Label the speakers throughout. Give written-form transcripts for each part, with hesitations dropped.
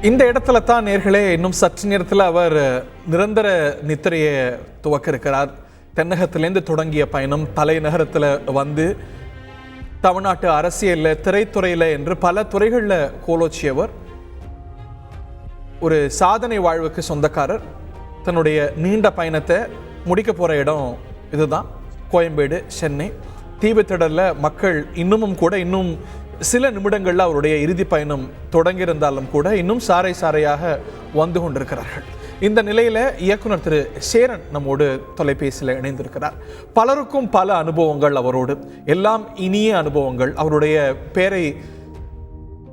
Speaker 1: இந்த இடத்துல தான் நேர்களே இன்னும் சற்று நேரத்தில் அவர் நிரந்தர நித்திரையை துவக்க இருக்கிறார். தென்னகத்திலேருந்து தொடங்கிய பயணம் தலைநகரத்தில் வந்து தமிழ்நாட்டு அரசியலில், திரைத்துறையில் என்று பல துறைகளில் கோலோச்சியவர். ஒரு சாதனை வாழ்வுக்கு சொந்தக்காரர். தன்னுடைய நீண்ட பயணத்தை முடிக்க போகிற இடம் இதுதான், கோயம்பேடு, சென்னை. தீவுத்திடலில் மக்கள் இன்னும் சில நிமிடங்களில் அவருடைய இறுதி பயணம் தொடங்கியிருந்தாலும் கூட இன்னும் சாறை சாறையாக வந்து கொண்டிருக்கிறார்கள். இந்த நிலையில் இயக்குனர் திரு சேரன் நம்மோடு தொலைபேசியில் இணைந்திருக்கிறார். பலருக்கும் பல அனுபவங்கள் அவரோடு, எல்லாம் இனிய அனுபவங்கள். அவருடைய பேரை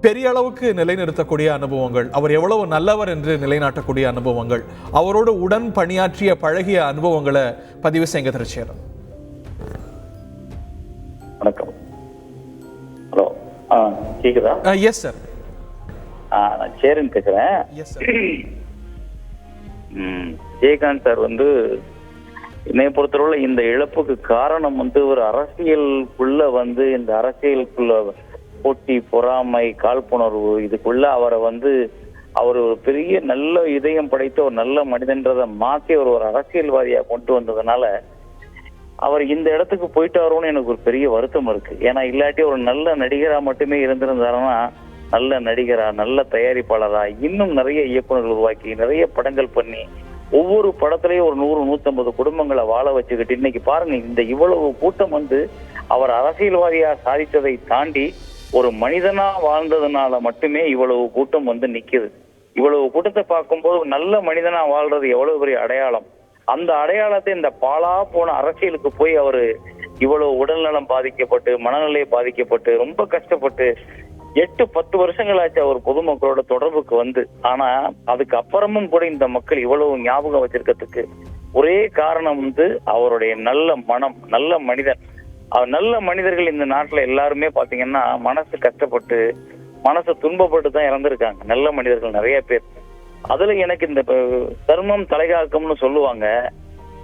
Speaker 1: பெரிய அளவுக்கு நிலைநிறுத்தக்கூடிய அனுபவங்கள், அவர் எவ்வளவு நல்லவர் என்று நிலைநாட்டக்கூடிய அனுபவங்கள், அவரோடு உடன் பணியாற்றிய பழகிய அனுபவங்களை பதிவு செய்யுங்க திரு சேரன்.
Speaker 2: வணக்கம். ஹலோ, கேக்குதா?
Speaker 1: Yes sir.
Speaker 2: நான் சேரன் பேசுறேன்.
Speaker 1: Yes sir.
Speaker 2: விஜயகாந்த் சார் என்னை பொறுத்தவரை இந்த இழப்புக்கு காரணம் ஒரு அரசியலுக்குள்ள இந்த அரசியலுக்குள்ள போட்டி, பொறாமை, காழ்ப்புணர்வு, இதுக்குள்ள அவரை அவர் ஒரு பெரிய நல்ல இதயம் படைத்த ஒரு நல்ல மனிதன்றதை மாற்றி ஒரு அரசியல்வாதியா கொண்டு வந்ததுனால அவர் இந்த இடத்துக்கு போயிட்டாரோன்னு எனக்கு ஒரு பெரிய வருத்தம் இருக்கு. ஏன்னா இல்லாட்டி ஒரு நல்ல நடிகரா மட்டுமே இருந்திருந்தாருன்னா, நல்ல நடிகரா, நல்ல தயாரிப்பாளரா, இன்னும் நிறைய இயக்குநர்கள் உருவாக்கி நிறைய படங்கள் பண்ணி ஒவ்வொரு படத்திலையும் ஒரு 100-150 குடும்பங்களை வாழ வச்சுக்கிட்டு இன்னைக்கு பாருங்க, இந்த இவ்வளவு கூட்டம் அவர் அரசியல்வாதியா சாதித்ததை தாண்டி ஒரு மனிதனா வாழ்ந்ததுனால மட்டுமே இவ்வளவு கூட்டம் நிக்குது. இவ்வளவு கூட்டத்தை பார்க்கும்போது நல்ல மனிதனா வாழ்றது எவ்வளவு பெரிய அடையாளம். அந்த அடையாளத்தை இந்த பாழா போன அரசியலுக்கு போய் அவரு இவ்வளவு உடல்நலம் பாதிக்கப்பட்டு, மனநிலை பாதிக்கப்பட்டு, ரொம்ப கஷ்டப்பட்டு 8-10 வருஷங்களாச்சு அவர் பொதுமக்களோட தொடர்புக்கு ஆனா அதுக்கு அப்புறமும் கூட இந்த மக்கள் இவ்வளவு ஞாபகம் வச்சிருக்கிறதுக்கு ஒரே காரணம் அவருடைய நல்ல மனம், நல்ல மனிதன். அவர் நல்ல மனிதர்கள் இந்த நாட்டுல எல்லாருமே பாத்தீங்கன்னா மனசு கஷ்டப்பட்டு, மனசு துன்பப்பட்டு தான் இறந்திருக்காங்க நல்ல மனிதர்கள் நிறைய பேர். அதுல எனக்கு இந்த தர்மம் தலைகாக்கம்னு சொல்லுவாங்க,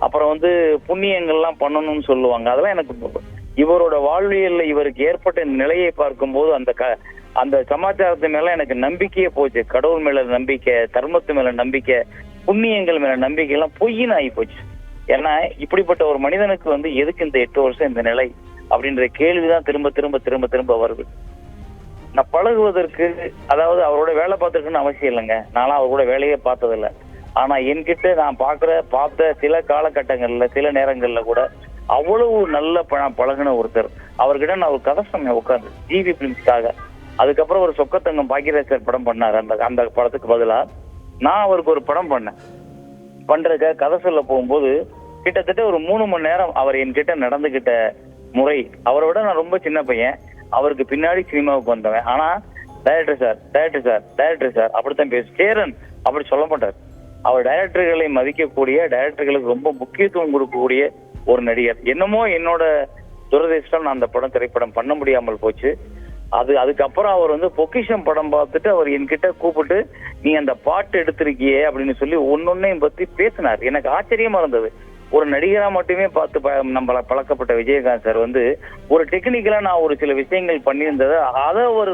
Speaker 2: அப்புறம் புண்ணியங்கள்லாம் பண்ணணும்னு சொல்லுவாங்க. அதெல்லாம் எனக்கு இவரோட வாழ்வியல்ல இவருக்கு ஏற்பட்ட நிலையை பார்க்கும்போது அந்த சமாச்சாரத்து மேல எனக்கு நம்பிக்கையே போச்சு. கடவுள் மேல நம்பிக்கை, தர்மத்து மேல நம்பிக்கை, புண்ணியங்கள் மேல நம்பிக்கை எல்லாம் பொய்ன்னு ஆகி போச்சு. ஏன்னா இப்படிப்பட்ட ஒரு மனிதனுக்கு எதுக்கு இந்த 8 வருஷம் இந்த நிலை அப்படின்ற கேள்விதான் திரும்ப திரும்ப திரும்ப திரும்ப வருது. நான் பழகுவதற்கு, அதாவது அவரோட வேலை பார்த்துருக்குன்னு அவசியம் இல்லைங்க. நான்லாம் அவர் கூட வேலையே பார்த்ததில்லை. ஆனா என்கிட்ட நான் பார்த்த சில காலகட்டங்கள்ல, சில நேரங்கள்ல கூட அவ்வளவு நல்ல பழகின ஒருத்தர். அவர்கிட்ட நான் ஒரு கதை சொன்னேன் உட்காந்து, ஜிவி பிலிம்ஸ்க்காக. அதுக்கப்புறம் ஒரு சொக்கத்தங்கம் பாக்கியராஜர் படம் பண்ணார். அந்த படத்துக்கு பதிலா நான் அவருக்கு ஒரு படம் பண்றதுக்காக கதை சொல்ல போகும்போது கிட்டத்தட்ட ஒரு 3 மணி நேரம் அவர் என்கிட்ட நடந்துகிட்ட முறை, அவரை விட நான் ரொம்ப சின்ன பையன், அவருக்கு பின்னாடி சினிமாவுக்கு வந்தவன். ஆனா டைரக்டர் சார் அப்படித்தான் பேசு. சேரன் அப்படி சொல்ல மாட்டார். அவர் டைரக்டர்களை மதிக்கக்கூடிய, டைரக்டர்களுக்கு ரொம்ப முக்கியத்துவம் கொடுக்கக்கூடிய ஒரு நடிகர். என்னமோ என்னோட துரதிர்ஷ்டம், நான் அந்த திரைப்படம் பண்ண முடியாமல் போச்சு. அதுக்கப்புறம் அவர் பொக்கிஷம் படம் பார்த்துட்டு அவர் என்கிட்ட கூப்பிட்டு, நீ அந்த பாட்டு எடுத்திருக்கியே அப்படின்னு சொல்லி ஒன்னொன்னையும் பத்தி பேசினார். எனக்கு ஆச்சரியமா இருந்தது. ஒரு நடிகரா மட்டுமே பார்த்து நம்மள பழக்கப்பட்ட விஜயகாந்த் சார் ஒரு டெக்னிக்கலா நான் ஒரு சில விஷயங்கள் பண்ணியிருந்ததை அதை ஒரு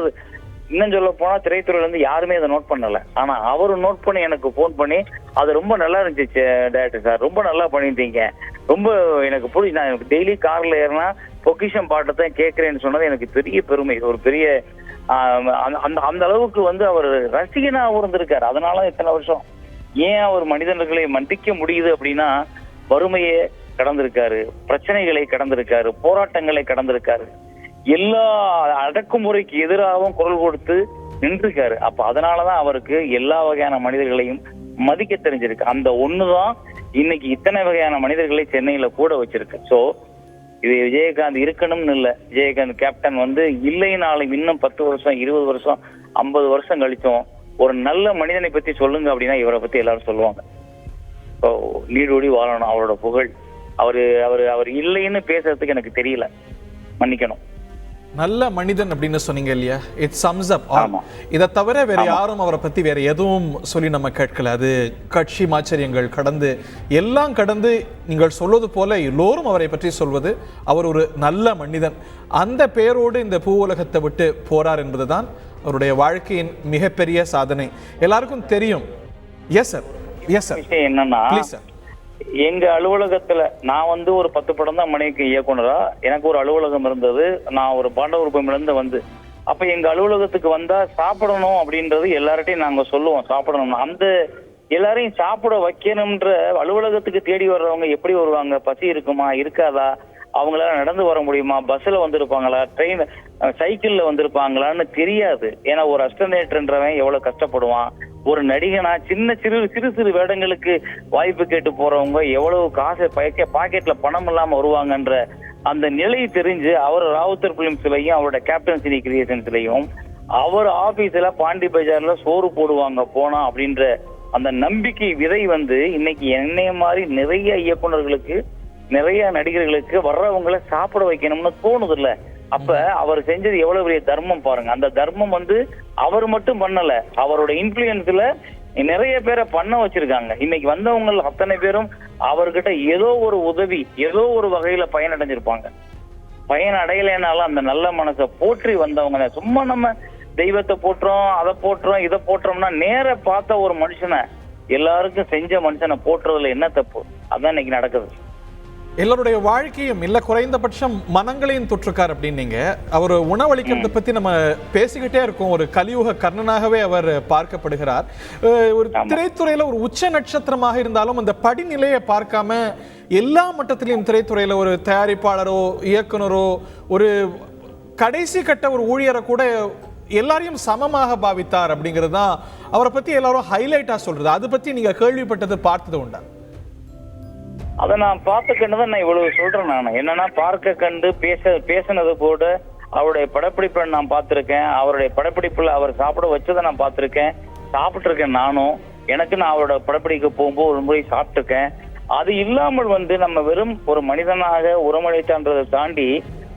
Speaker 2: இன்னும் சொல்ல போனா திரைத்துறையில யாருமே அதை நோட் பண்ணல. ஆனா அவரு நோட் பண்ணி எனக்கு போன் பண்ணி, அது ரொம்ப நல்லா இருந்துச்சு டைரக்டர் சார், ரொம்ப நல்லா பண்ணிட்டீங்க, ரொம்ப எனக்கு பிடிச்சி, நான் டெய்லி கார்ல ஏறினா பொக்கிஷம் பாட்டை தான் கேட்கிறேன்னு சொன்னது எனக்கு பெரிய பெருமை. ஒரு பெரிய அந்த அளவுக்கு அவர் ரசிகனா இருந்திருக்காரு. அதனால இத்தனை வருஷம் ஏன் அவர் மனிதர்களை மன்னிக்க முடியுது அப்படின்னா, வறுமையை கடந்திருக்காரு, பிரச்சனைகளை கடந்திருக்காரு, போராட்டங்களை கடந்திருக்காரு, எல்லா அடக்குமுறைக்கு எதிராகவும் குரல் கொடுத்து நின்றுருக்காரு. அப்ப அதனாலதான் அவருக்கு எல்லா வகையான மனிதர்களையும் மதிக்க தெரிஞ்சிருக்கு. அந்த ஒண்ணுதான் இன்னைக்கு இத்தனை வகையான மனிதர்களை சென்னையில கூட வச்சிருக்கு. சோ இது விஜயகாந்த் இருக்கணும்னு இல்ல, விஜயகாந்த் கேப்டன் இல்லைனாலும் இன்னும் 10 வருஷம், 20 வருஷம், 50 வருஷம் கழிச்சோம் ஒரு நல்ல மனிதனை பத்தி சொல்லுங்க அப்படின்னா இவரை பத்தி எல்லாரும் சொல்லுவாங்க. நீடோடி வாழணும் அவரோட புகழ். அவர் இல்லைன்னு பேசுறதுக்கு எனக்கு தெரியல, மன்னிக்கணும்.
Speaker 1: நல்ல மனிதன் அப்படின்னு சொன்னீங்க இல்லையா, இட் சம்ஸ் அப். இதை தவிர வேற யாரும் அவரை பத்தி வேற எதுவும் சொல்லி நம்ம கேட்கல. அது கட்சி மாச்சரியங்கள் கடந்து எல்லாம் கடந்து நீங்கள் சொல்வது போல எல்லோரும் அவரை பற்றி சொல்வது அவர் ஒரு நல்ல மனிதன். அந்த பேரோடு இந்த பூ உலகத்தை விட்டு போறார் என்பதுதான் அவருடைய வாழ்க்கையின் மிகப்பெரிய சாதனை எல்லாருக்கும் தெரியும். Yes sir.
Speaker 2: விஷயம் என்னன்னா, எங்க அலுவலகத்துல நான் வந்து ஒரு 10 படம் தான் மணிக்கு இயக்குனரா, எனக்கு ஒரு அலுவலகம் இருந்தது. நான் ஒரு பாண்டவரூபமிலிருந்து வந்து அப்ப எங்க அலுவலகத்துக்கு வந்தா சாப்பிடணும் அப்படின்றது எல்லார்ட்டையும் நாங்க சொல்லுவோம். சாப்பிடணும், அந்த எல்லாரையும் சாப்பிட வைக்கணும்ன்ற அலுவலகத்துக்கு தேடி வர்றவங்க எப்படி வருவாங்க? பசி இருக்குமா, இருக்காதா, அவங்களால நடந்து வர முடியுமா, பஸ்ல வந்திருப்பாங்களா, ட்ரெயின் சைக்கிள்ல வந்திருப்பாங்களான்னு தெரியாது. ஏன்னா ஒரு அஸ்டனேட்டர்ன்றவன் எவ்வளவு கஷ்டப்படுவான். ஒரு நடிகனா சிறு சிறு வேடங்களுக்கு வாய்ப்பு கேட்டு போறவங்க எவ்வளவு காசு பாக்கெட்ல பணம் இல்லாம வருவாங்கன்ற அந்த நிலை தெரிஞ்சு அவர் ராவுத்தர் பிலிம்ஸ்லயும் அவரோட கேப்டன் சினி கிரியேஷன்ஸ்லயும் அவர் ஆபீஸ்ல பாண்டி பஜார்ல சோறு போடுவாங்க போனா அப்படின்ற அந்த நம்பிக்கை விதை வந்து இன்னைக்கு என்னைய மாதிரி நிறைய இயக்குனர்களுக்கு, நிறைய நடிகர்களுக்கு வர்றவங்களை சாப்பிட வைக்கணும்னு தோணுது இல்ல. அப்ப அவர் செஞ்சது எவ்வளவு பெரிய தர்மம் பாருங்க. அந்த தர்மம் வந்து அவர் மட்டும் பண்ணல, அவரோட இன்ஃபுளுயன்ஸ்ல நிறைய பேரை பண்ண வச்சிருக்காங்க. இன்னைக்கு வந்தவங்க அத்தனை பேரும் அவர்கிட்ட ஏதோ ஒரு உதவி, ஏதோ ஒரு வகையில பயனடைஞ்சிருப்பாங்க. பயன் அடையலைனாலும் அந்த நல்ல மனசை போற்றி வந்தவங்க. சும்மா நம்ம தெய்வத்தை போட்டுறோம், அதை போட்டுறோம், இதை போட்டுறோம்னா நேர பார்த்த ஒரு மனுஷனை, எல்லாருக்கும் செஞ்ச மனுஷனை போட்டுறதுல என்ன தப்பு? அதான் இன்னைக்கு நடக்குது.
Speaker 1: எல்லாருடைய வாழ்க்கையும் இல்ல குறைந்தபட்சம் மனங்களையும் தொற்றுக்கார் அப்படின்னீங்க. அவர் உணவளிக்கிறத பத்தி நம்ம பேசிக்கிட்டே இருக்கோம். ஒரு கலியுக கர்ணனாகவே அவர் பார்க்கப்படுகிறார். ஒரு திரைத்துறையில ஒரு உச்ச நட்சத்திரமாக இருந்தாலும் அந்த படிநிலையை பார்க்காம எல்லா மட்டத்திலையும் திரைத்துறையில ஒரு தயாரிப்பாளரோ இயக்குனரோ ஒரு கடைசி கட்ட ஒரு ஊழியரை கூட எல்லாரையும் சமமாக பாவித்தார் அப்படிங்கிறது தான் அவரை பத்தி எல்லாரும் ஹைலைட்டா சொல்றது. அதை பத்தி நீங்க கேள்விப்பட்டது, பார்த்தது உண்டா?
Speaker 2: அதை நான் பார்த்த கண்டுதான் நான் இவ்வளவு சொல்றேன். நான் என்னன்னா, பார்க்க கண்டு பேசினது கூட அவருடைய படப்பிடிப்புல நான் பார்த்திருக்கேன். அவருடைய படப்பிடிப்புல அவர் சாப்பிட வச்சதை நான் பார்த்திருக்கேன், சாப்பிட்டு இருக்கேன் நானும். எனக்கு நான் அவரோட படப்பிடிக்க போகும்போது ஒரு முறை சாப்பிட்டுருக்கேன். அது இல்லாமல் வந்து நம்ம வெறும் ஒரு மனிதனாக உரமளித்தான்றதை தாண்டி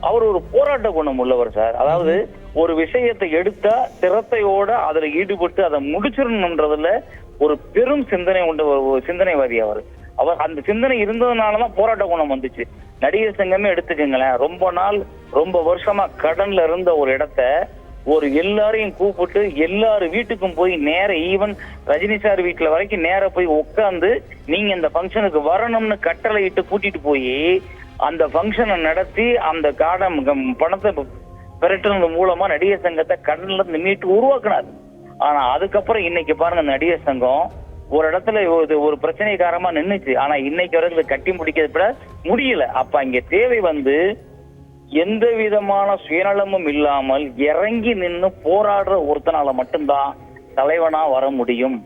Speaker 2: அவர் ஒரு போராட்ட குணம் உள்ளவர் சார். அதாவது ஒரு விஷயத்தை எடுத்தா சிரத்தையோட அதுல ஈடுபட்டு அதை முடிச்சிடணும்ன்றதுல ஒரு பெரும் சிந்தனை உண்டு, ஒரு சிந்தனைவாதி அவர். அவர் அந்த சிந்தனை இருந்ததுனாலதான் போராட்ட குணம் வந்துச்சு. நடிகர் சங்கமே எடுத்துக்கங்களேன், ரொம்ப நாள் ரொம்ப வருஷமா கடன்ல இருந்த ஒரு இடத்த ஒரு எல்லாரையும் கூப்பிட்டு எல்லாரு வீட்டுக்கும் போய் நேர, ஈவன் ரஜினி சார் வீட்டுல வரைக்கும் நேர போய் உட்காந்து நீங்க இந்த ஃபங்க்ஷனுக்கு வரணும்னு கட்டளை இட்டு கூட்டிட்டு போய் அந்த ஃபங்க்ஷனை நடத்தி அந்த பணத்தை பெரட்டுறது மூலமா நடிகர் சங்கத்தை கடன்ல இருந்து மீட்டு உருவாக்குனாரு. ஆனா அதுக்கப்புறம் இன்னைக்கு பாருங்க, நடிகர் சங்கம் ஒரு இடத்துல ஒரு பிரச்சனை காரணமா நின்னுச்சு. ஆனா இன்னைக்கு வரைக்கும் கட்டி முடிக்க முடியல. அப்ப இங்க தேவை வந்து எந்த விதமான சுயநலமும் இல்லாமல் இறங்கி நின்று போராடுற ஒருத்தனால மட்டும்தான் தலைவனா வர முடியும்.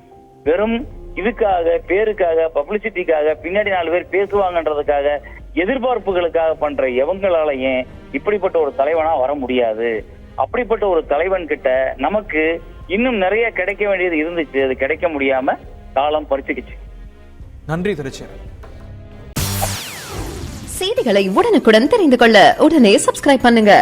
Speaker 2: வெறும் இதுக்காக, பேருக்காக, பப்ளிசிட்டிக்காக, பின்னாடி 4 பேர் பேசுவாங்கன்றதுக்காக, எதிர்பார்ப்புகளுக்காக பண்ற எவங்களாலையும் இப்படிப்பட்ட ஒரு தலைவனா வர முடியாது. அப்படிப்பட்ட ஒரு தலைவன் கிட்ட நமக்கு இன்னும் நிறைய கிடைக்க வேண்டியது இருந்துச்சு, அது கிடைக்க முடியாம காலம் பறிச்சுக்கிச்சு.
Speaker 1: நன்றி திருச்சி.
Speaker 3: செய்திகளை உடனுக்குடன் தெரிந்து கொள்ள உடனே சப்ஸ்கிரைப் பண்ணுங்க.